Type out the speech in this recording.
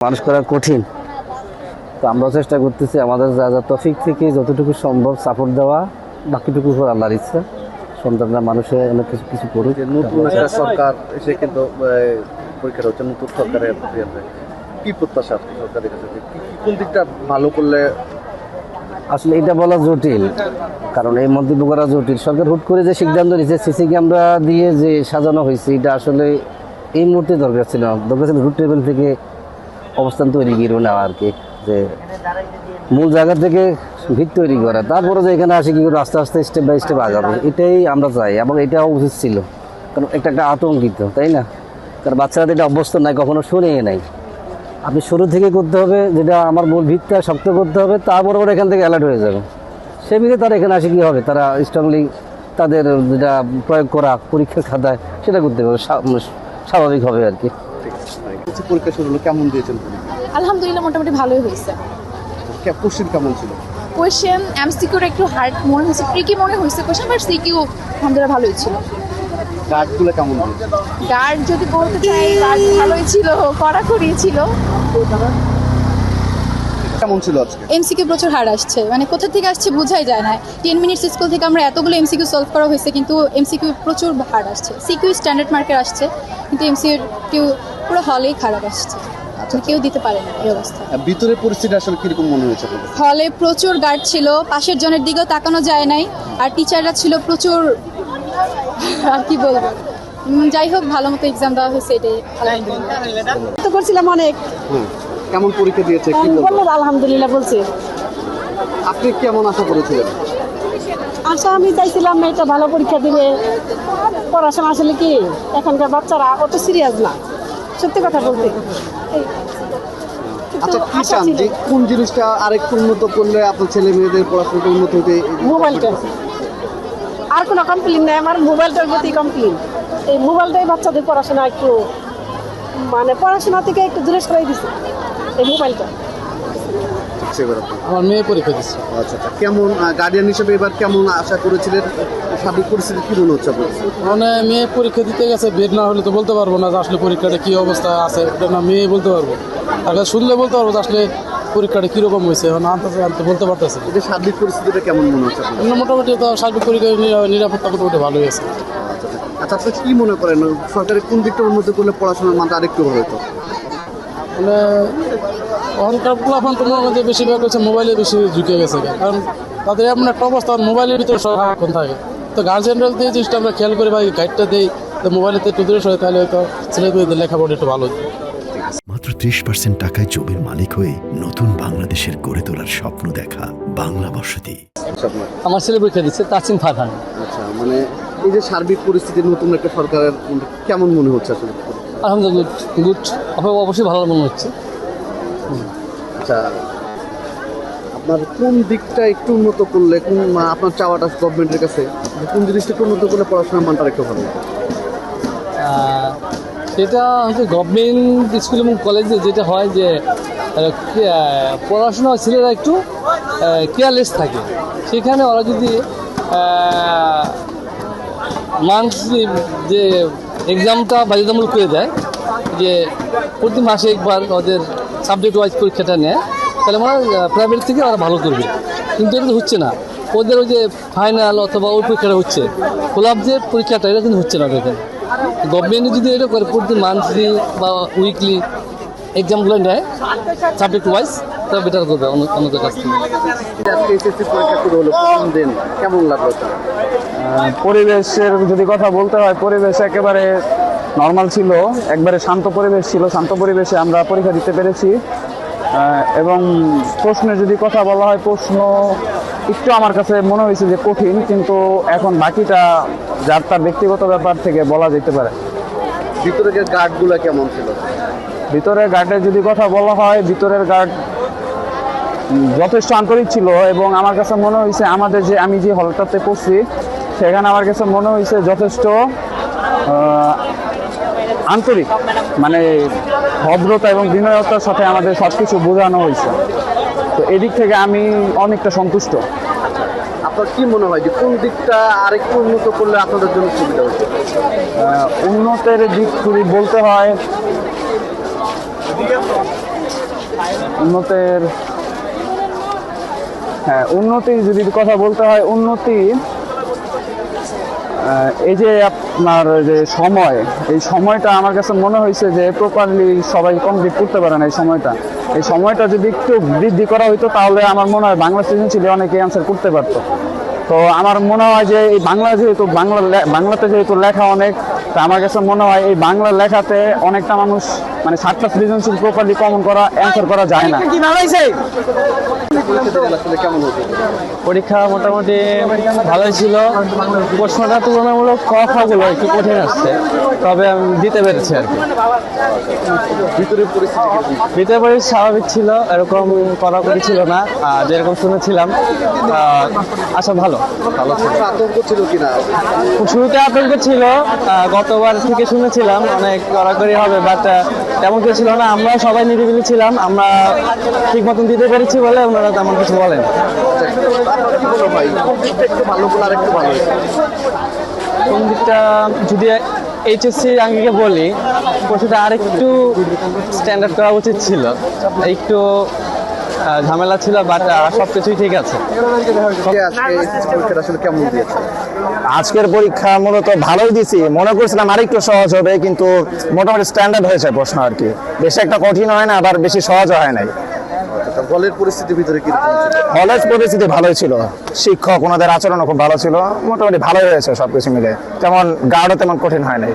মানুষ করা কঠিন, তো আমরাও চেষ্টা করতেছি আমাদের যা যা তৌফিক থেকে যতটুকু সম্ভব সাপোর্ট দেওয়া, বাকিটুকু উপর আল্লাহর ইচ্ছা। সন্তানরা মানুষের অনেক কিছু কিছু করুক। নতুন একটা সরকার এসে কিন্তু পরীক্ষা হচ্ছে, নতুন সরকারের কি প্রত্যাশা আপনি সরকারের কাছে, কোন দিকটা ভালো করলে? আসলে এটা বলা জটিল, কারণ এই মন্তব্য করা জটিল। সরকার হুট করে যে সিদ্ধান্ত নিয়েছে সিসি ক্যামেরা দিয়ে যে সাজানো হয়েছে, এটা আসলে এই মুহূর্তে দরকার ছিল রুট টেবিল থেকে অবস্থান তৈরি করে নেওয়া আর কি, যে মূল জায়গা থেকে ভিত তৈরি করা, তারপরে যে এখানে আসে কি করে আস্তে আস্তে স্টেপ বাই স্টেপ আগাবে, এটাই আমরা চাই। এবং এটাও উচিত ছিল, কারণ একটা আতঙ্কিত, তাই না? কারণ বাচ্চারা এটা অভ্যস্ত নাই, কখনো শুনে নাই। আপনি শুরু থেকে করতে হবে, যেটা আমার মূল ভিতটা শক্ত করতে হবে, তারপরে ওরা এখান থেকে অ্যালার্ট হয়ে যাবে। সে মিলে তারা এখানে আসে কী হবে, তারা স্ট্রংলি তাদের যেটা প্রয়োগ করা পরীক্ষার খাতায় সেটা করতে হবে, স্বাভাবিক হবে আর কি। পরীক্ষা শুরু হলো, কেমন দিয়েছেন? আলহামদুলিল্লাহ মোটামুটি ভালোই হয়েছে। কোশ্চেন কেমন ছিল? কোয়েশ্চেন এমসিকিউর একটু হার্ড মনে হয়েছে, ট্রিকি মনে হয়েছে কোয়েশ্চেন, বাট সিকিউ আলহামদুলিল্লাহ ভালোই ছিল। গার্ডগুলো কেমন দিয়েছে? গার্ড যদি বলতে চাই, গার্ড ভালোই ছিল, কড়াকড়ি ছিল। কেমন ছিল আজকে? এমসিকিউ প্রচুর হার্ড আসছে, মানে কোথা থেকে আসছে বোঝাই যায় না। 10 মিনিটস স্কুল থেকে আমরা এতগুলো এমসিকিউ সলভ করা হয়েছে, কিন্তু এমসিকিউ প্রচুর হার্ড আসছে। সিকিউ স্ট্যান্ডার্ড মার্কের আসছে, কিন্তু এমসিকিউ পুরো হলেই খারাপ আসছে, কেউ দিতে পারে না এই অবস্থা। ভিতরের পরিস্থিতি আসলে কিরকম মনে হয়েছে? হলে প্রচুর গার্ড ছিল, পাশের জনের দিকেও তাকানো যায় নাই, আর টিচাররা ছিল প্রচুর, আর কি বলবো। যাই হোক, ভালো মতো এক্সাম দেওয়া হয়েছে, এটাই আলহামদুলিল্লাহ। তো করছিলাম অনেক। কেমন পরীক্ষা দিয়েছে কি বলবো? বললো আলহামদুলিল্লাহ বলছে। আপনি কেমন আশা করেছিলেন? আশা আমি চাইছিলাম মেয়েটা ভালো পরীক্ষা দিবে। পড়াশোনা আসলে কি এখনকার বাচ্চারা অত সিরিয়াস না, সত্যি কথা বলতে। আচ্ছা, কি চান যে কোন জিনিসটা আরেকটু উন্নত করলে আপনার ছেলে মেয়েদের পড়াশোনাটা উন্নত হতে? মোবাইলটা, আর কোনো কমপ্লেন নেই আমার, মোবাইলটার প্রতি কমপ্লেন। এই মোবাইলটাই বাচ্চাদের পড়াশোনা একটু, মানে পড়াশোনা থেকে একটু দূরে সরাই দিচ্ছে এই মোবাইলটা। আমার মেয়ে পরীক্ষা দিচ্ছে। আচ্ছা, কেমন গার্ডিয়ান হিসেবে এবার কেমন আশা করেছিলেন? সার্বিক পরিস্থিতি কি মনে হচ্ছে আপনার? মানে মেয়ে পরীক্ষা দিতে গেছে, বের না হলে তো বলতে পারবো না যে আসলে পরীক্ষাটা কী অবস্থা আছে, এটা না মেয়ে বলতে পারবো। আর শুনলে বলতে পারবো যে আসলে পরীক্ষাটা কীরকম হয়েছে, এখন আনতে বলতে পারতেছি। এটা সার্বিক পরিস্থিতিটা কেমন মনে হচ্ছে আপনার? মোটামুটি তো সার্বিক পরীক্ষার নিরাপত্তা মোটামুটি ভালোই আছে। আচ্ছা, আপনি কি মনে করেন সরকারের কোন দিকটা উন্নত করলে পড়াশোনার মানটা আরেকটু ভালো হতো? মানে অহংকার প্লাফান তো মনে করছে বেশিরভাগ হচ্ছে মোবাইলে বেশি ঝুঁকে গেছে, কারণ তাদের এমন একটা অবস্থা মোবাইলের ভিতরে সারাক্ষণ থাকে। তো গার্জেনরা দিয়ে জিনিসটা আমরা খেয়াল করি বা গাইডটা দিই, তো মোবাইলেতে একটু দূরে সরে, তাহলে হয়তো ছেলেমেয়েদের লেখাপড়া একটু ভালো হতো। মাত্র 30% টাকায় জমির মালিক হয়ে নতুন বাংলাদেশের গড়ে তোলার স্বপ্ন দেখা বাংলা বসতি। আমার ছেলে পরীক্ষা দিচ্ছে, তাসিম ফারহান। আচ্ছা, মানে এই যে সার্বিক পরিস্থিতি নতুন একটা সরকারের কেমন মনে হচ্ছে আসলে? আলহামদুলিল্লাহ গুড, অবশ্যই ভালো মনে হচ্ছে। আচ্ছা, আপনার কোন দিকটা একটু উন্নত করলে, কোন আপনার চাওয়াটা গভর্নমেন্টের কাছে কোন জিনিসটা একটু উন্নত করলে পড়াশোনার মানটা একটু ভালো? সেটা হচ্ছে গভর্নমেন্ট স্কুল এবং কলেজে যেটা হয় যে পড়াশোনা ছেলেরা একটু কেয়ারলেস থাকে, সেখানে ওরা যদি মান্থলি যে এক্সামটা বাধ্যতামূলক করে দেয়, যে প্রতি মাসে একবার ওদের সাবজেক্ট ওয়াইজ পরীক্ষাটা নেয়, তাহলে আমরা প্রাইভেট থেকে ওরা ভালো করবে। কিন্তু এটা হচ্ছে না, ওদের ওই যে ফাইনাল অথবা ওই পরীক্ষাটা হচ্ছে, ফলাপ যে পরীক্ষাটা, এটা কিন্তু হচ্ছে না ওদের। গভর্নমেন্ট যদি এটা করে প্রতি মান্থলি বা উইকলি এক্সামগুলো নেয় সাবজেক্ট ওয়াইজ, তাহলে বেটার করবে অন্যদের কাছ থেকে। এসএসসি পরীক্ষা শুরু হলো, প্রথম দিন কেমন লাগলো? পরিবেশের যদি কথা বলতে হয়, পরিবেশ একেবারে নর্মাল ছিল, একবারে শান্ত পরিবেশ ছিল। শান্ত পরিবেশে আমরা পরীক্ষা দিতে পেরেছি। এবং প্রশ্নের যদি কথা বলা হয়, প্রশ্ন একটু আমার কাছে মনে হয়েছে যে কঠিন, কিন্তু এখন বাকিটা যার তার ব্যক্তিগত ব্যাপার থেকে বলা যেতে পারে। ভিতরে গার্ডগুলো কেমন ছিল? ভিতরের গার্ডের যদি কথা বলা হয়, ভিতরের গার্ড যথেষ্ট আন্তরিক ছিল, এবং আমার কাছে মনে হয়েছে আমাদের যে আমি যে হলটাতে পড়ছি সেখানে আমার কাছে মনে হয়েছে যথেষ্ট আন্তরিক, মানে ভদ্রতা এবং বিনয়তার সাথে আমাদের সব কিছু বোঝানো হয়েছে। তো এদিক থেকে আমি অনেকটা সন্তুষ্ট। আপনার কি মনে হয় যে কোন দিকটা আরেকটু উন্নত করলে আপনাদের জন্য সুবিধা হচ্ছে? উন্নতের দিক যদি বলতে হয়, উন্নতির হ্যাঁ উন্নতি যদি কথা বলতে হয় উন্নতি এই যে আপনার যে সময় এই সময়টা আমার কাছে মনে হয়েছে যে প্রপারলি সবাই কমপ্লিট করতে পারে না এই সময়টা যদি একটু বৃদ্ধি করা হতো তাহলে আমার মনে হয় বাংলা সৃজনশীলে অনেকে অ্যান্সার করতে পারতো। তো আমার মনে হয় যে এই বাংলাতে যেহেতু লেখা অনেক, তা আমার কাছে মনে হয় এই বাংলা লেখাতে অনেকটা মানুষ মানে 7টা সৃজনশীল প্রপারলি কমন করা অ্যান্সার করা যায় না। আসলে কেমন হতো? পরীক্ষা মোটামুটি ভালোই ছিল, প্রশ্নটা তুলনামূলক কথাগুলো একটু কঠিন আসছে, তবে আমি দিতে পেরেছি আর কি। ভিতরের পরিস্থিতি কিরকম? ভিতরে পরিস্থিতি স্বাভাবিক ছিল, এরকম কড়াকড়ি ছিল না, আর যেরকম শুনেছিলাম আশা ভালো ছিল। আতঙ্ক ছিল কিনা? শুরুতে আতঙ্ক ছিল, গতবার থেকে শুনেছিলাম অনেক কড়াকড়ি হবে, বাট তেমন কিছু ছিল না। আমরা সবাই নিরিবিলি ছিলাম, আমরা ঠিক মতন দিতে পেরেছি বলে ওনারা তেমন কিছু বলেন। আপনার কি মনে হয় কোন দিকটা একটু ভালো বলে আর একটু ভালো হতো? কোন দিকটা যদি এইচএসসি আঙ্গিকে বলি, প্রশ্নটা আরেকটু স্ট্যান্ডার্ড করা উচিত ছিল, একটু ঝামেলা ছিল, বাট সব কিছুই ঠিক আছে। আজকে পরীক্ষাটা আসলে কেমন দিয়েছে? আজকের পরীক্ষা মূলত ভালোই দিছি, মনে করছিলাম আরেকটু সহজ হবে, কিন্তু মোটামুটি স্ট্যান্ডার্ড হয়েছে প্রশ্ন আর কি, বেশি একটা কঠিন হয় না, আবার বেশি সহজ হয় নাই। হলের পরিস্থিতির ভিতরে কিরকম ছিল? কলেজ পরিস্থিতি ভালোই ছিল, শিক্ষক ওনাদের আচরণও খুব ভালো ছিল, মোটামুটি ভালোই হয়েছে সবকিছু মিলে, তেমন গার্ডও তেমন কঠিন হয় নাই।